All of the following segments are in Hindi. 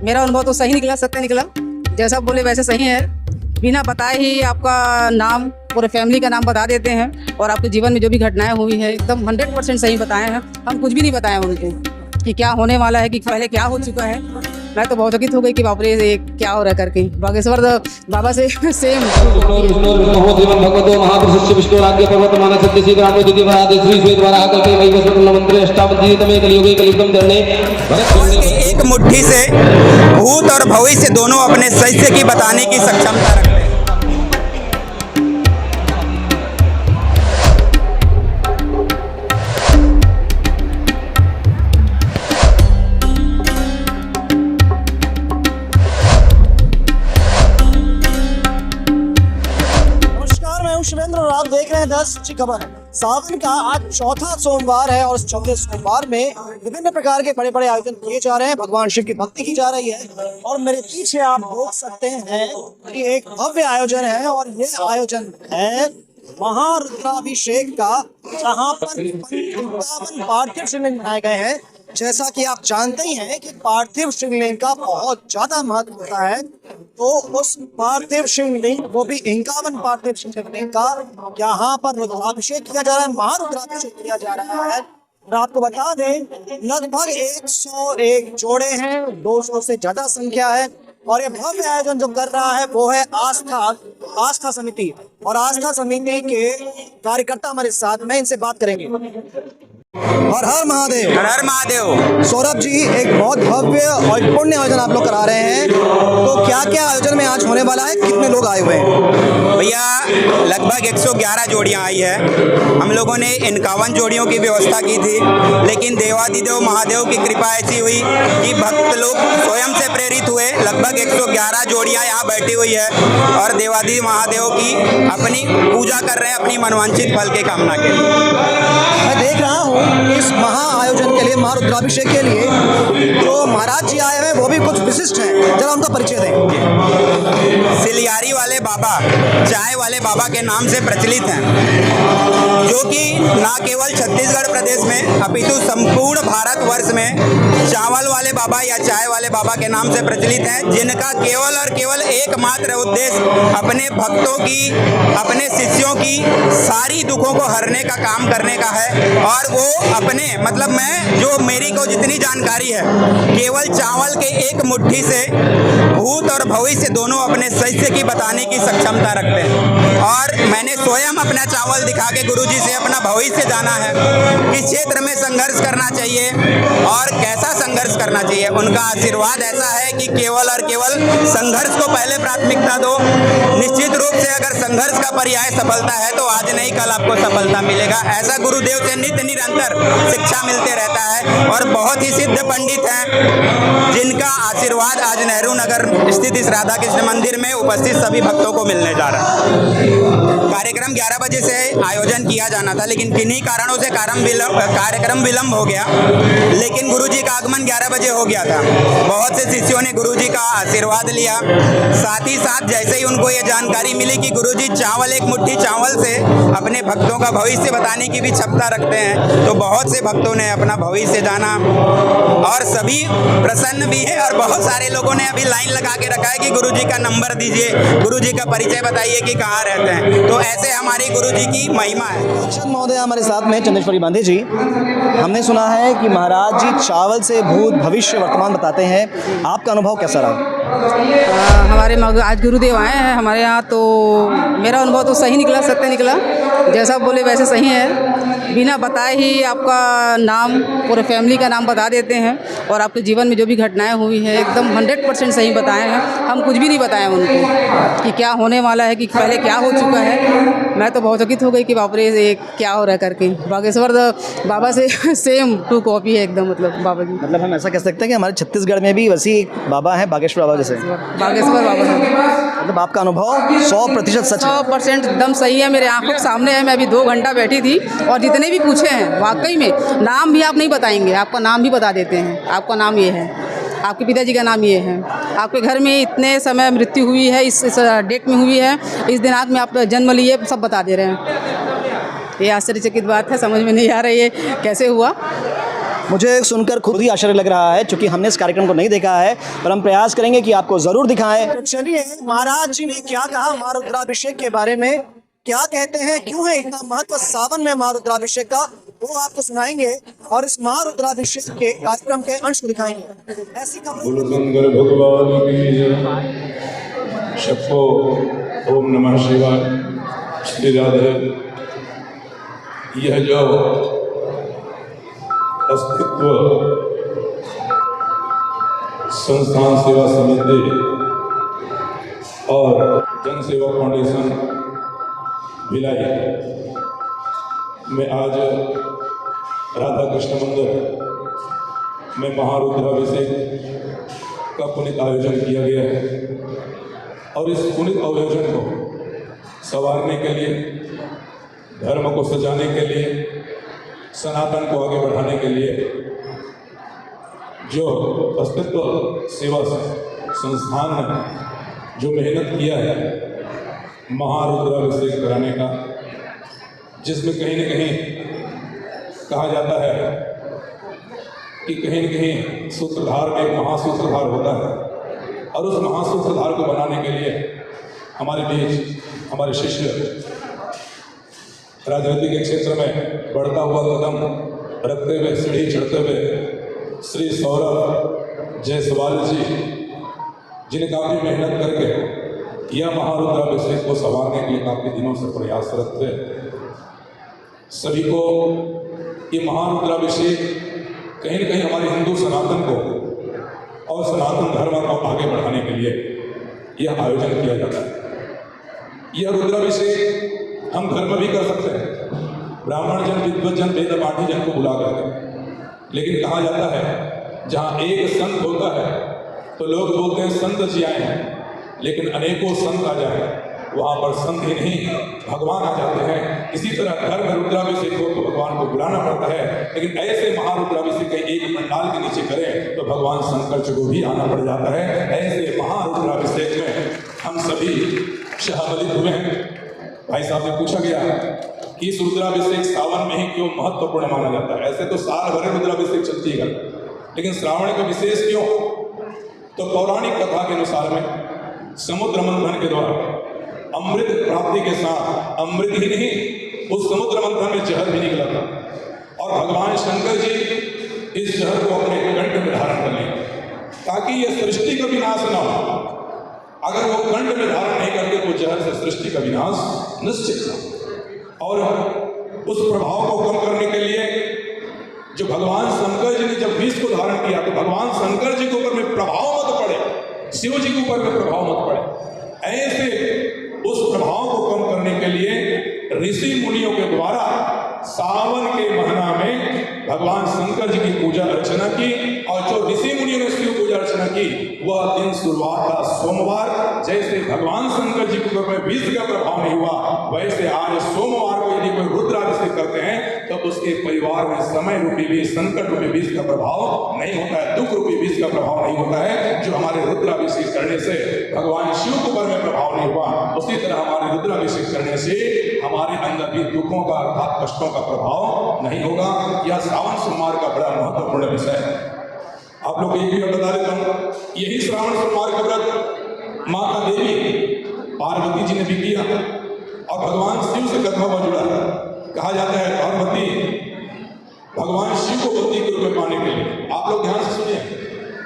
मेरा अनुभव तो सही निकला, सत्य निकला। जैसा बोले वैसे सही है। बिना बताए ही आपका नाम, पूरे फैमिली का नाम बता देते हैं और आपके जीवन में जो भी घटनाएं हुई है एकदम 100% सही बताए हैं। हम कुछ भी नहीं बताए उनको कि क्या होने वाला है, कि पहले क्या हो चुका है। मैं तो बहुत चकित हो गई कि बाप रे ये क्या हो रहा है करके। बागेश्वर बाबा से सेम एक मुट्ठी से भूत और भविष्य दोनों अपने सत्य की बताने की सक्षमता रखते हैं। शिवेंद्र और आप देख रहे हैं 10 अच्छी खबर। सावन का आज चौथा सोमवार है और इस चौथे सोमवार में विभिन्न प्रकार के बड़े बड़े आयोजन किए जा रहे हैं। भगवान शिव की भक्ति की जा रही है और मेरे पीछे आप देख सकते हैं कि एक भव्य आयोजन है और ये आयोजन है महारुद्राभिषेक का, जहाँ पर 51 पार्थिव शिवलिंग बनाए गए हैं। जैसा कि आप जानते ही हैं कि पार्थिव शिवलिंग का बहुत ज्यादा महत्व होता है, तो उस पार्थिव शिवलिंग, वो भी 51 पार्थिव शिवलिंग का यहाँ पर रुद्राभिषेक किया जा रहा है, महारुद्राभिषेक किया जा रहा है। और आपको बता दें लगभग 101 जोड़े हैं, 200 से ज्यादा संख्या है। और ये भव्य आयोजन जो कर रहा है वो है आस्था समिति, और आस्था समिति के कार्यकर्ता हमारे साथ में, इनसे बात करेंगे। हर हर महादेव। हर हर महादेव। सौरभ जी, एक बहुत भव्य और पुण्य आयोजन आप लोग करा रहे हैं, तो क्या क्या आयोजन में आज होने वाला है, कितने लोग आए हुए हैं? भैया लगभग 111 जोड़ियां आई है। हम लोगों ने 51 जोड़ियों की व्यवस्था की थी, लेकिन देवादिदेव महादेव की कृपा ऐसी हुई कि भक्त लोग स्वयं से प्रेरित हुए। लगभग 111 जोड़ियां यहाँ बैठी हुई है और देवादिदेव महादेव की अपनी पूजा कर रहे हैं, अपनी मनवांछित फल के कामना के लिए। मैं देख रहा हूँ इस महा आयोजन के लिए, महारुद्राभिषेक के लिए जो महाराज जी आए हैं वो भी कुछ विशिष्ट हैं, जरा उनका परिचय दें। सिलियारी वाले बाबा, चाय वाले बाबा के नाम से प्रचलित हैं, जो कि न केवल छत्तीसगढ़ प्रदेश में अपितु संपूर्ण भारतवर्ष में चावल वाले बाबा या चाय वाले बाबा के नाम से प्रचलित हैं, जिनका केवल और केवल एकमात्र उद्देश्य अपने भक्तों की, अपने शिष्यों की सारी दुखों को हरने का काम करने का है। और वो अपने मतलब मेरी को जितनी जानकारी है, केवल चावल के एक मुट्ठी से भूत और भविष्य दोनों अपने सत्य की बताने की सक्षमता रखते हैं। और मैंने स्वयं अपना चावल दिखा के गुरुजी से अपना भविष्य जाना है, किस क्षेत्र में संघर्ष करना चाहिए और कैसा संघर्ष करना चाहिए। उनका आशीर्वाद ऐसा है कि केवल और केवल संघर्ष को पहले प्राथमिकता दो। निश्चित रूप से अगर संघर्ष का पर्याय सफलता है तो आज नहीं कल आपको सफलता मिलेगा। ऐसा गुरुदेव से नित्य निरंतर शिक्षा मिलते रहता है और बहुत ही सिद्ध पंडित हैं, जिनका आशीर्वाद आज नेहरू नगर स्थित इस राधा कृष्ण मंदिर में उपस्थित सभी भक्तों को मिलने जा रहा है। कार्यक्रम 11 बजे से आयोजन किया जाना था, लेकिन किन्हीं कारणों से कार्यक्रम विलंब हो गया, लेकिन गुरुजी का आगमन 11 बजे हो गया था। बहुत से शिष्यों ने गुरुजी का आशीर्वाद लिया। साथ ही साथ जैसे ही उनको ये जानकारी मिली कि गुरुजी चावल, एक मुट्ठी चावल से अपने भक्तों का भविष्य बताने की भी क्षमता रखते हैं, तो बहुत से भक्तों ने अपना भविष्य जाना और सभी प्रसन्न भी है। और बहुत सारे लोगों ने अभी लाइन लगा के रखा है कि गुरुजी का नंबर दीजिए, गुरुजी का परिचय बताइए कि कहाँ रहते हैं। तो ऐसे हमारी गुरुजी की महिमा है। अक्षत महोदय हमारे साथ में, चंद्रेश्वरी बांधे जी, हमने सुना है कि महाराज जी चावल से भूत भविष्य वर्तमान बताते हैं, आपका अनुभव कैसा रहा? हमारे आज गुरुदेव आए हैं हमारे यहाँ, तो मेरा अनुभव तो सही निकला, सत्य निकला। जैसा बोले वैसे सही है। बिना बताए ही आपका नाम, पूरे फैमिली का नाम बता देते हैं और आपके जीवन में जो भी घटनाएं हुई है एकदम 100% सही बताए हैं। हम कुछ भी नहीं बताए उनको कि क्या होने वाला है, कि पहले क्या हो चुका है। मैं तो बहुत चकित हो गई कि बाप रे ये क्या हो रहा है करके। बागेश्वर बाबा से सेम 2 कॉपी है एकदम, मतलब बाबा जी। मतलब हम ऐसा कह सकते हैं कि हमारे छत्तीसगढ़ में भी वैसी एक बाबा है, बागेश्वर बाबा जैसे। बागेश्वर बाबा है। मतलब आपका अनुभव 100% सच है? 100% एकदम सही है, मेरे आंखों के सामने है। मैं अभी 2 घंटा बैठी थी और जितने भी पूछे हैं वाकई में, नाम भी आप नहीं बताएंगे, आपका नाम भी बता देते हैं। आपका नाम ये है, आपके पिताजी का नाम ये है, आपके घर में इतने समय मृत्यु हुई है, इस डेट में हुई है, इस दिनांक में आप जन्म लिए, सब बता दे रहे हैं। ये आश्चर्यचकित बात है, समझ में नहीं आ रही है कैसे हुआ। मुझे सुनकर खुद ही आश्चर्य लग रहा है, क्योंकि हमने इस कार्यक्रम को नहीं देखा है, पर हम प्रयास करेंगे कि आपको जरूर दिखाएं। चलिए, महाराज जी ने क्या कहा महारुद्राभिषेक के बारे में, क्या कहते हैं, क्यों है इतना महत्व सावन में महारुद्राभिषेक का, वो आपको सुनाएंगे और इस महारुद्राभिषेक के कार्यक्रम के अंश को दिखाएंगे। ऐसी शंकर भगवान की जय। सबको ओम नमः शिवाय। श्री राधे। यह जो अस्तित्व संस्थान सेवा समिति और जन सेवा फाउंडेशन भिलाई में आज राधा कृष्ण मंदिर में महारुद्राभिषेक का पुनित आयोजन किया गया है। और इस पुनित आयोजन को संवारने के लिए, धर्म को सजाने के लिए, सनातन को आगे बढ़ाने के लिए जो अस्तित्व सेवा संस्थान ने जो मेहनत किया है महारुद्राभिषेक कराने का, जिसमें कहीं न कहीं कहा जाता है कि कहीं न कहीं सूत्रधार में एक महासूत्रधार होता है, और उस महासूत्रधार को बनाने के लिए हमारे बीच हमारे शिष्य राजनीति के क्षेत्र में बढ़ता हुआ कदम रखते हुए, सीढ़ी चढ़ते हुए श्री सौरभ जायसवाल जी, जिन्हें काफ़ी मेहनत करके यह महारुद्राभिषेक को संवारने के लिए काफ़ी दिनों से प्रयासरत थे। सभी को ये महारुद्राभिषेक कहीं न कहीं हमारे हिंदू सनातन को और सनातन धर्म को आगे बढ़ाने के लिए यह आयोजन किया जाता है। यह रुद्राभिषेक हम घर में भी कर सकते हैं, ब्राह्मण जन, विद्वत जन, वेद पाठी जन को बुला करके। लेकिन कहा जाता है जहाँ एक संत होता है तो लोग बोलते हैं संत जी आए हैं, लेकिन अनेकों संत आ जाए वहाँ पर संत ही नहीं भगवान आ जाते हैं। इसी तरह घर में रुद्राभिषेक हो तो भगवान को बुलाना पड़ता है, लेकिन ऐसे महारुद्राभिषेक के एक पंडाल के नीचे करें तो भगवान शंकर जी को भी आना पड़ जाता है। ऐसे महारुद्राभिषेक में हम सभी शामिल हुए हैं। भाई साहब से पूछा गया कि इस रुद्राभिषेक सावन में ही क्यों महत्वपूर्ण माना जाता है। ऐसे तो साल भर रुद्राभिषेक चलती है, लेकिन श्रावण का विशेष क्यों? तो पौराणिक कथा के अनुसार में समुद्र मंथन के द्वारा अमृत प्राप्ति के साथ अमृत ही नहीं, उस समुद्र मंथन में जहर भी निकला था, और भगवान शंकर जी इस जहर को अपने कंठ में धारण कर लें ताकि यह सृष्टि का विनाश न हो। अगर वो कंठ में धारण नहीं करते तो जहर से सृष्टि का विनाश निश्चित था। और उस प्रभाव को कम करने के लिए जो भगवान शंकर जी ने जब विष को धारण किया तो भगवान शंकर जी के ऊपर में प्रभाव मत पड़े, शिव जी के ऊपर में प्रभाव मत पड़े। ऐसे उस प्रभाव को कम करने के लिए ऋषि मुनियों के द्वारा सावन के महीना में भगवान शंकर जी की पूजा अर्चना की, और जो ऋषि मुनियों ने शिव पूजा अर्चना की वह दिन शुरुआत था सोमवार। जैसे भगवान शंकर जी के ऊपर में विष का प्रभाव नहीं हुआ, वैसे आज सोमवार को यदि कोई रुद्राभिषेक करते हैं तो उसके परिवार में समय रूपी विष, संकट रूपी विष का प्रभाव नहीं होता है, दुख रूपी विष का प्रभाव नहीं होता है। जो हमारे रुद्राभिषेक करने से भगवान शिव के ऊपर में प्रभाव नहीं हुआ, उसी तरह हमारे रुद्राभिषेक करने से हमारे अंदर भी दुखों का अर्थात कष्टों का प्रभाव नहीं होगा। यह श्रावण सोमवार का बड़ा महत्वपूर्ण विषय है। आप लोग एक भी बता देता हूँ, यही श्रावण सोमवार का व्रत माता देवी पार्वती जी ने भी किया, और भगवान शिव से कथा हुआ जुड़ा है। कहा जाता है पार्वती भगवान शिव को पति के रूप में पाने के लिए, आप लोग ध्यान से सुनिए,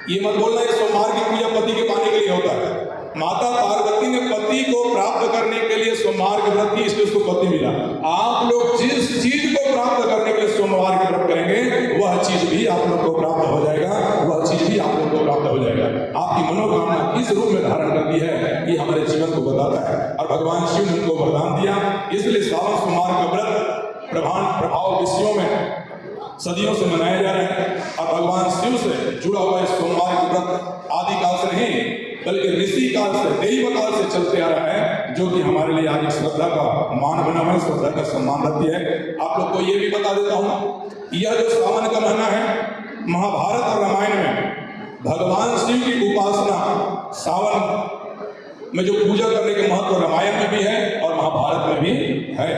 ये मत बोलना ये सोमवार की पूजा पति के पाने के लिए होता है। माता पार्वती ने पति को प्राप्त करने के लिए सोमवार के व्रत की, इसलिए उसको पति मिला। आप लोग जिस चीज को प्राप्त करने के लिए सोमवार के व्रत करेंगे वह चीज भी आप लोग को प्राप्त हो जाएगा, वह चीज भी आप लोग को प्राप्त हो जाएगा। आपकी मनोकामना किस रूप में धारण करती है ये हमारे जीवन को बताता है, और भगवान शिव ने उनको वरदान दिया। इसलिए श्रावण सोमवार का व्रत प्रभाव विषयों में सदियों से मनाए जा रहे हैं, और भगवान शिव से जुड़ा हुआ इस सोमवार का व्रत आदिकाल से नहीं बल्कि ऋषि काल से, दैव काल से चलते आ रहा है, जो कि हमारे लिए आज एक श्रद्धा का मान बना हुआ है, श्रद्धा का सम्मान रखती है। आप लोग को ये भी बता देता हूँ, यह जो श्रावण का महीना है, महाभारत और रामायण में भगवान शिव की उपासना सावन में जो पूजा करने के महत्व रामायण में भी है और महाभारत में भी है।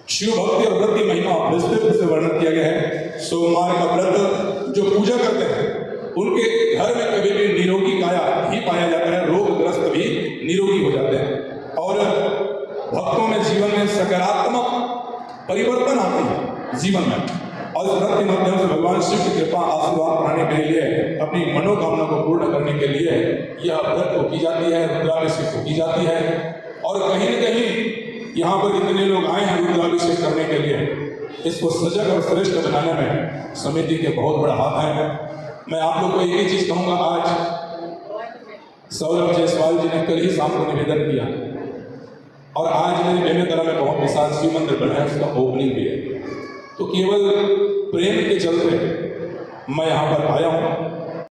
शिव भक्ति और व्रत की महिमा विस्तृत रूप से वर्णन किया गया है। सोमवार का व्रत जो पूजा करते हैं उनके घर में कभी भी निरोगी काया ही पाया जाता है, रोगग्रस्त भी निरोगी हो जाते हैं और भक्तों में जीवन में सकारात्मक परिवर्तन आते हैं जीवन में। और इस व्रत के माध्यम से भगवान शिव की कृपा आशीर्वाद पाने के लिए, अपनी मनोकामना को पूर्ण करने के लिए यह व्रत को की जाती है, रुद्राभिषेक को की जाती है। और कहीं न कहीं यहाँ पर जितने लोग आए हैं रुद्राभिषेक करने के लिए, इसको सजग और श्रेष्ठ बनाने में समिति के बहुत बड़ा हाथ है। मैं आप लोग को एक ही चीज कहूँगा, आज सौरभ जायसवाल जी ने कल ही शाम को निवेदन किया और आज मेरे बेमेतरा में बहुत विशाल शिव मंदिर बना है, उसका ओपनिंग भी है। तो केवल प्रेम के चलते मैं यहाँ पर आया हूँ